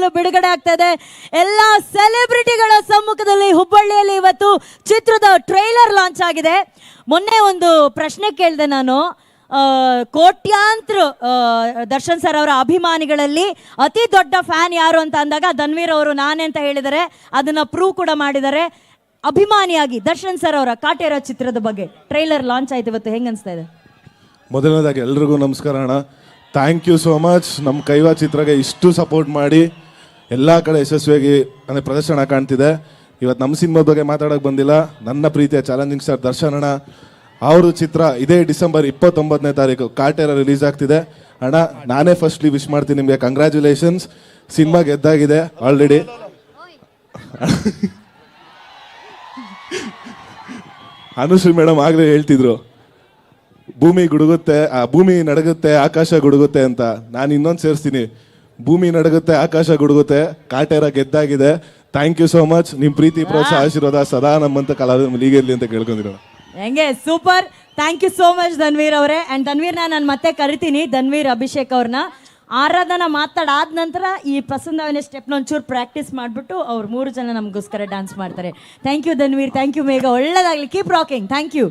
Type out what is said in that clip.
ಈಗಲೂ ಬಿಡುಗಡೆ ಆಗ್ತಾ ಇದೆ. ಎಲ್ಲ ಸೆಲೆಬ್ರಿಟಿಗಳ ಸಮ್ಮುಖದಲ್ಲಿ ಹುಬ್ಬಳ್ಳಿಯಲ್ಲಿ ಇವತ್ತು ಚಿತ್ರದ ಟ್ರೈಲರ್ ಲಾಂಚ್ ಆಗಿದೆ. ಮೊನ್ನೆ ಒಂದು ಪ್ರಶ್ನೆ ಕೇಳಿದೆ ನಾನು, ಕೋಟ್ಯಾಂತರ ದರ್ಶನ್ ಸರ್ ಅವರ ಅಭಿಮಾನಿಗಳಲ್ಲಿ ಅತಿ ದೊಡ್ಡ ಫ್ಯಾನ್ ಯಾರು ಅಂತ ಅಂದಾಗ ಧನ್ವೀರ್ ಅವರು ನಾನೇ ಅಂತ ಹೇಳಿದ್ದಾರೆ. ಅದನ್ನ ಪ್ರೂವ್ ಕೂಡ ಮಾಡಿದ್ದಾರೆ. ಅಭಿಮಾನಿಯಾಗಿ ದರ್ಶನ್ ಸರ್ ಅವರ ಕಾಟೇರ ಚಿತ್ರದ ಬಗ್ಗೆ ಟ್ರೈಲರ್ ಲಾಂಚ್ ಆಯ್ತು ಇವತ್ತು, ಹೆಂಗ್ ಅನ್ಸ್ತಾ ಇದೆ? ಮೊದಲನೇದಾಗಿ ಎಲ್ರಿಗೂ ನಮಸ್ಕಾರ ಅಣ್ಣ. Thank you so much. ನಮ್ಮ ಕೈವಾ ಚಿತ್ರಗೆ ಇಷ್ಟು ಸಪೋರ್ಟ್ ಮಾಡಿ ಎಲ್ಲ ಕಡೆ ಯಶಸ್ವಿಯಾಗಿ ಅಂದರೆ ಪ್ರದರ್ಶನ ಕಾಣ್ತಿದೆ. ಇವತ್ತು ನಮ್ಮ ಸಿನಿಮಾದ ಬಗ್ಗೆ ಮಾತಾಡೋಕೆ ಬಂದಿಲ್ಲ. ನನ್ನ ಪ್ರೀತಿಯ ಚಾಲೆಂಜಿಂಗ್ ಸ್ಟಾರ್ ದರ್ಶನ್ ಅಣ್ಣ ಅವ್ರ ಚಿತ್ರ ಇದೇ ಡಿಸೆಂಬರ್ 29ನೇ ತಾರೀಕು ಕಾಟೇರ ರಿಲೀಸ್ ಆಗ್ತಿದೆ. ಅಣ್ಣ ನಾನೇ ಫಸ್ಟ್ಲಿ ವಿಶ್ ಮಾಡ್ತೀನಿ ನಿಮಗೆ, ಕಂಗ್ರ್ಯಾಚುಲೇಷನ್ಸ್. ಸಿನಿಮಾ ಗೆದ್ದಾಗಿದೆ ಆಲ್ರೆಡಿ. ಅನುಶ್ರೀ ಮೇಡಮ್ ಆಗಲೇ ಹೇಳ್ತಿದ್ರು ಭೂಮಿ ನಡಗುತ್ತೆ ಆಕಾಶ ಗುಡುಗುತ್ತೆ ಅಂತ. ನಾನು ಇನ್ನೊಂದು ಸೇರಿಸ್ತೀನಿ, ಭೂಮಿ ನಡಗುತ್ತೆ ಆಕಾಶ ಗುಡುಗುತ್ತೆ, ಕಾಟೇರ ಗೆದ್ದಾಗಿದೆ. Thank you so much. ನಿಮ್ಮ ಪ್ರೀತಿ ಪ್ರೋತ್ಸಾಹ ಆಶೀರ್ವಾದ ಸದಾ ನಮ್ಮಂತ ಕಲಾವಿದ ಹೀಗಿರಲಿ ಅಂತ ಕೇಳ್ಕೊಂಡಿರೋಣ. ಹೆಂಗೆ super. Thank you so much Dhanveer ಅವರೇ. ಆ್ಯಂಡ್ ಧನ್ವೀರ್ನ ನಾನು ಮತ್ತೆ ಕರಿತೀನಿ, ಧನ್ವೀರ್ ಅಭಿಷೇಕ್ ಅವ್ರನ್ನ. ಆರಾಧನಾ ಮಾತಾಡಾದ ನಂತರ ಈ ಪಸಂದವನೇ ಸ್ಟೆಪ್ನ ಒಂಚೂರು ಪ್ರಾಕ್ಟೀಸ್ ಮಾಡಿಬಿಟ್ಟು ಅವ್ರು 3 ಜನ ನಮಗೋಸ್ಕರ ಡ್ಯಾನ್ಸ್ ಮಾಡ್ತಾರೆ. Thank you Dhanveer, thank you Megha, ಒಳ್ಳೆದಾಗಲಿ, ಕೀಪ್ ರಾಕಿಂಗ್. Thank you.